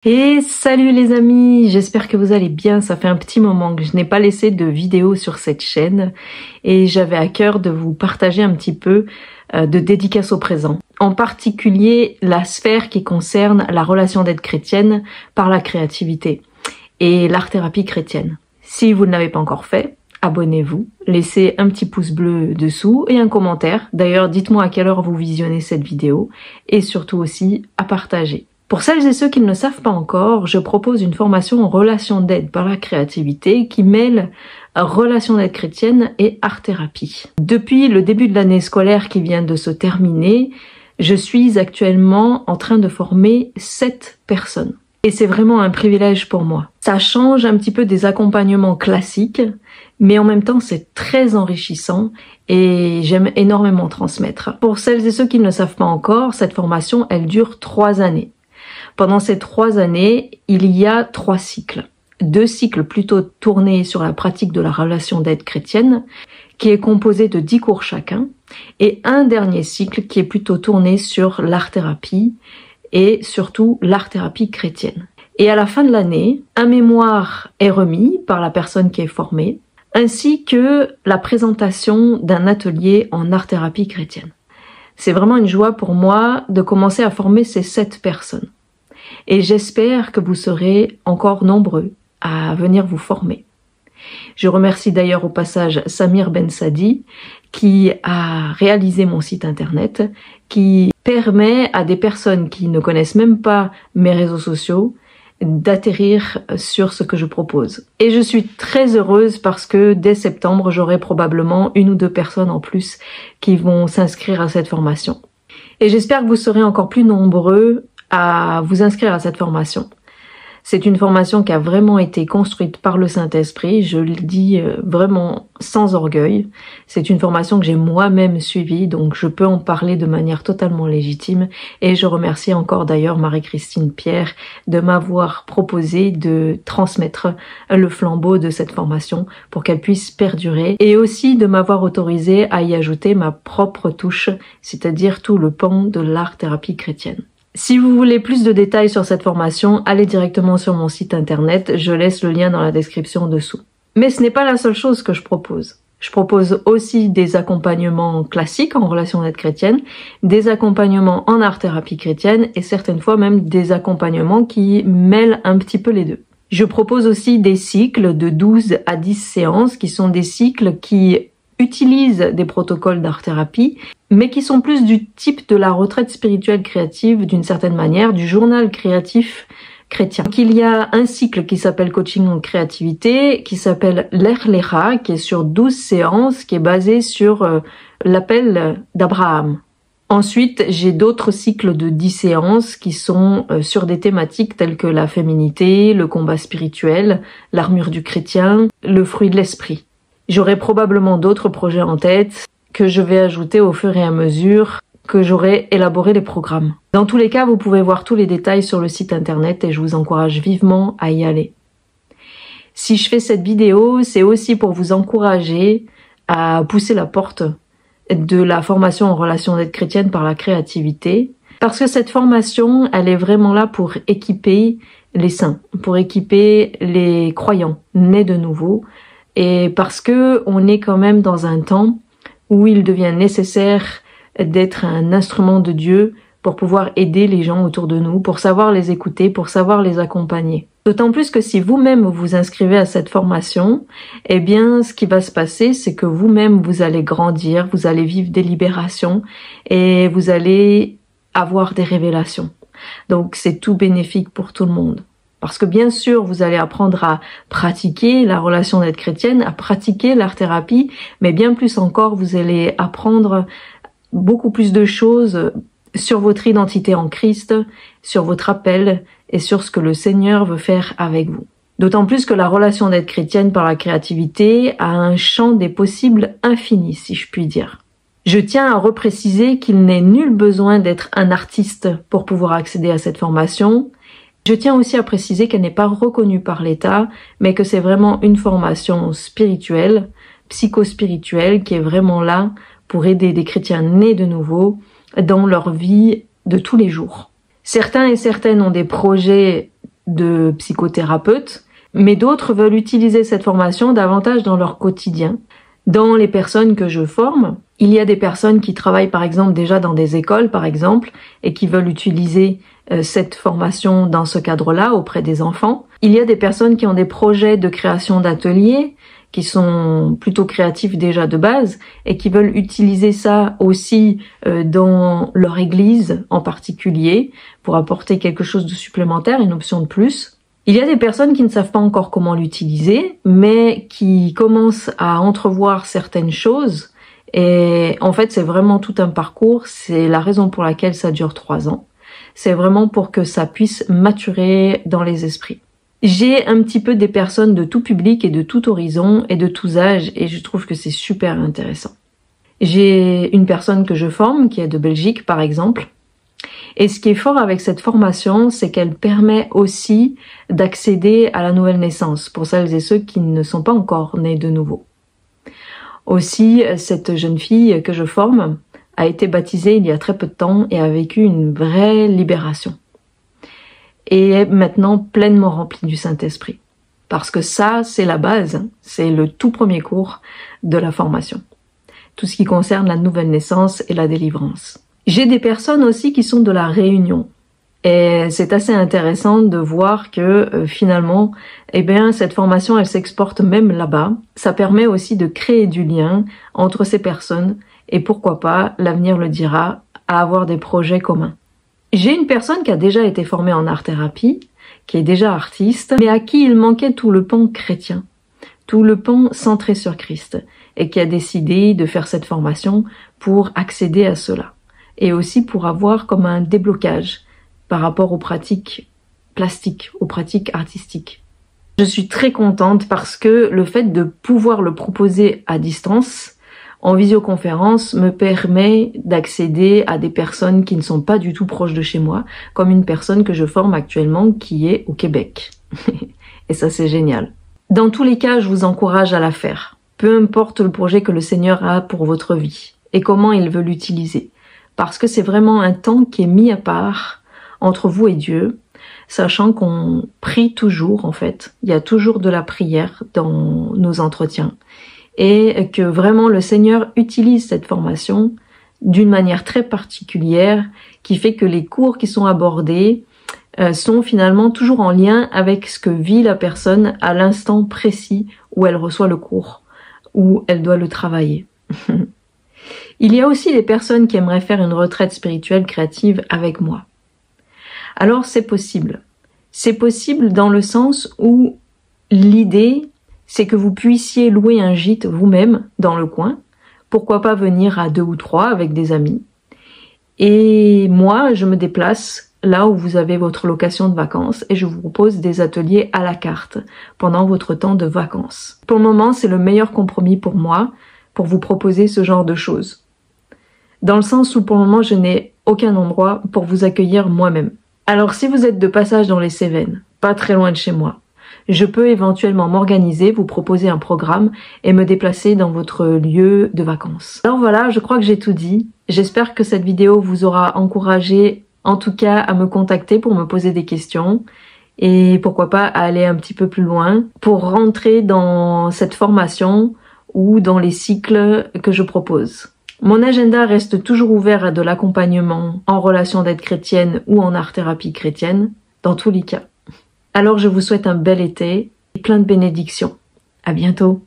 Et salut les amis, j'espère que vous allez bien. Ça fait un petit moment que je n'ai pas laissé de vidéo sur cette chaîne et j'avais à cœur de vous partager un petit peu de dédicace au présent. En particulier la sphère qui concerne la relation d'aide chrétienne par la créativité et l'art-thérapie chrétienne. Si vous ne l'avez pas encore fait, abonnez-vous, laissez un petit pouce bleu dessous et un commentaire. D'ailleurs, dites-moi à quelle heure vous visionnez cette vidéo et surtout aussi à partager. Pour celles et ceux qui ne le savent pas encore, je propose une formation en relation d'aide par la créativité qui mêle relation d'aide chrétienne et art-thérapie. Depuis le début de l'année scolaire qui vient de se terminer, je suis actuellement en train de former 7 personnes. Et c'est vraiment un privilège pour moi. Ça change un petit peu des accompagnements classiques, mais en même temps c'est très enrichissant et j'aime énormément transmettre. Pour celles et ceux qui ne le savent pas encore, cette formation elle dure 3 années. Pendant ces 3 années, il y a 3 cycles. 2 cycles plutôt tournés sur la pratique de la relation d'aide chrétienne, qui est composé de 10 cours chacun, et un dernier cycle qui est plutôt tourné sur l'art-thérapie et surtout l'art-thérapie chrétienne. Et à la fin de l'année, un mémoire est remis par la personne qui est formée, ainsi que la présentation d'un atelier en art-thérapie chrétienne. C'est vraiment une joie pour moi de commencer à former ces 7 personnes. Et j'espère que vous serez encore nombreux à venir vous former. Je remercie d'ailleurs au passage Samir Ben Sadi qui a réalisé mon site internet, qui permet à des personnes qui ne connaissent même pas mes réseaux sociaux d'atterrir sur ce que je propose. Et je suis très heureuse parce que dès septembre, j'aurai probablement 1 ou 2 personnes en plus qui vont s'inscrire à cette formation. Et j'espère que vous serez encore plus nombreux à vous inscrire à cette formation. C'est une formation qui a vraiment été construite par le Saint-Esprit, je le dis vraiment sans orgueil. C'est une formation que j'ai moi-même suivie, donc je peux en parler de manière totalement légitime. Et je remercie encore d'ailleurs Marie-Christine Pierre de m'avoir proposé de transmettre le flambeau de cette formation pour qu'elle puisse perdurer et aussi de m'avoir autorisé à y ajouter ma propre touche, c'est-à-dire tout le pan de l'art-thérapie chrétienne. Si vous voulez plus de détails sur cette formation, allez directement sur mon site internet, je laisse le lien dans la description dessous. Mais ce n'est pas la seule chose que je propose. Je propose aussi des accompagnements classiques en relation d'aide chrétienne, des accompagnements en art-thérapie chrétienne et certaines fois même des accompagnements qui mêlent un petit peu les deux. Je propose aussi des cycles de 12 à 10 séances qui sont des cycles qui utilisent des protocoles d'art-thérapie, mais qui sont plus du type de la retraite spirituelle créative d'une certaine manière, du journal créatif chrétien. Donc il y a un cycle qui s'appelle Coaching en créativité, qui s'appelle l'Erlecha, qui est sur 12 séances, qui est basé sur l'appel d'Abraham. Ensuite, j'ai d'autres cycles de 10 séances qui sont sur des thématiques telles que la féminité, le combat spirituel, l'armure du chrétien, le fruit de l'esprit. J'aurai probablement d'autres projets en tête que je vais ajouter au fur et à mesure que j'aurai élaboré les programmes. Dans tous les cas, vous pouvez voir tous les détails sur le site internet et je vous encourage vivement à y aller. Si je fais cette vidéo, c'est aussi pour vous encourager à pousser la porte de la formation en relation d'aide chrétienne par la créativité, parce que cette formation, elle est vraiment là pour équiper les saints, pour équiper les croyants nés de nouveau, et parce que on est quand même dans un temps où il devient nécessaire d'être un instrument de Dieu pour pouvoir aider les gens autour de nous, pour savoir les écouter, pour savoir les accompagner. D'autant plus que si vous-même vous inscrivez à cette formation, eh bien, ce qui va se passer, c'est que vous-même, vous allez grandir, vous allez vivre des libérations et vous allez avoir des révélations. Donc, c'est tout bénéfique pour tout le monde. Parce que bien sûr, vous allez apprendre à pratiquer la relation d'aide chrétienne, à pratiquer l'art-thérapie, mais bien plus encore, vous allez apprendre beaucoup plus de choses sur votre identité en Christ, sur votre appel et sur ce que le Seigneur veut faire avec vous. D'autant plus que la relation d'aide chrétienne par la créativité a un champ des possibles infini, si je puis dire. Je tiens à repréciser qu'il n'est nul besoin d'être un artiste pour pouvoir accéder à cette formation. Je tiens aussi à préciser qu'elle n'est pas reconnue par l'État, mais que c'est vraiment une formation spirituelle, psychospirituelle, qui est vraiment là pour aider des chrétiens nés de nouveau dans leur vie de tous les jours. Certains et certaines ont des projets de psychothérapeute, mais d'autres veulent utiliser cette formation davantage dans leur quotidien. Dans les personnes que je forme, il y a des personnes qui travaillent par exemple déjà dans des écoles par exemple et qui veulent utiliser cette formation dans ce cadre-là auprès des enfants. Il y a des personnes qui ont des projets de création d'ateliers qui sont plutôt créatifs déjà de base et qui veulent utiliser ça aussi dans leur église en particulier pour apporter quelque chose de supplémentaire, une option de plus. Il y a des personnes qui ne savent pas encore comment l'utiliser, mais qui commencent à entrevoir certaines choses. Et en fait, c'est vraiment tout un parcours. C'est la raison pour laquelle ça dure 3 ans. C'est vraiment pour que ça puisse maturer dans les esprits. J'ai un petit peu des personnes de tout public et de tout horizon et de tous âges, et je trouve que c'est super intéressant. J'ai une personne que je forme qui est de Belgique, par exemple. Et ce qui est fort avec cette formation, c'est qu'elle permet aussi d'accéder à la nouvelle naissance pour celles et ceux qui ne sont pas encore nés de nouveau. Aussi, cette jeune fille que je forme a été baptisée il y a très peu de temps et a vécu une vraie libération. Et est maintenant pleinement remplie du Saint-Esprit. Parce que ça, c'est la base, c'est le tout premier cours de la formation. Tout ce qui concerne la nouvelle naissance et la délivrance. J'ai des personnes aussi qui sont de la Réunion. Et c'est assez intéressant de voir que finalement, cette formation, elle s'exporte même là-bas. Ça permet aussi de créer du lien entre ces personnes et pourquoi pas, l'avenir le dira, à avoir des projets communs. J'ai une personne qui a déjà été formée en art-thérapie, qui est déjà artiste, mais à qui il manquait tout le pan chrétien, tout le pan centré sur Christ, et qui a décidé de faire cette formation pour accéder à cela. Et aussi pour avoir comme un déblocage par rapport aux pratiques plastiques, aux pratiques artistiques. Je suis très contente parce que le fait de pouvoir le proposer à distance, en visioconférence, me permet d'accéder à des personnes qui ne sont pas du tout proches de chez moi, comme une personne que je forme actuellement qui est au Québec. Et ça, c'est génial. Dans tous les cas, je vous encourage à la faire. Peu importe le projet que le Seigneur a pour votre vie et comment il veut l'utiliser. Parce que c'est vraiment un temps qui est mis à part entre vous et Dieu, sachant qu'on prie toujours en fait. Il y a toujours de la prière dans nos entretiens. Et que vraiment le Seigneur utilise cette formation d'une manière très particulière qui fait que les cours qui sont abordés sont finalement toujours en lien avec ce que vit la personne à l'instant précis où elle reçoit le cours, où elle doit le travailler. Il y a aussi des personnes qui aimeraient faire une retraite spirituelle créative avec moi. Alors c'est possible. C'est possible dans le sens où l'idée, c'est que vous puissiez louer un gîte vous-même dans le coin. Pourquoi pas venir à 2 ou 3 avec des amis. Et moi, je me déplace là où vous avez votre location de vacances et je vous propose des ateliers à la carte pendant votre temps de vacances. Pour le moment, c'est le meilleur compromis pour moi pour vous proposer ce genre de choses. Dans le sens où pour le moment, je n'ai aucun endroit pour vous accueillir moi-même. Alors si vous êtes de passage dans les Cévennes, pas très loin de chez moi, je peux éventuellement m'organiser, vous proposer un programme et me déplacer dans votre lieu de vacances. Alors voilà, je crois que j'ai tout dit. J'espère que cette vidéo vous aura encouragé, en tout cas, à me contacter pour me poser des questions et pourquoi pas à aller un petit peu plus loin pour rentrer dans cette formation ou dans les cycles que je propose. Mon agenda reste toujours ouvert à de l'accompagnement en relation d'aide chrétienne ou en art-thérapie chrétienne, dans tous les cas. Alors je vous souhaite un bel été et plein de bénédictions. À bientôt.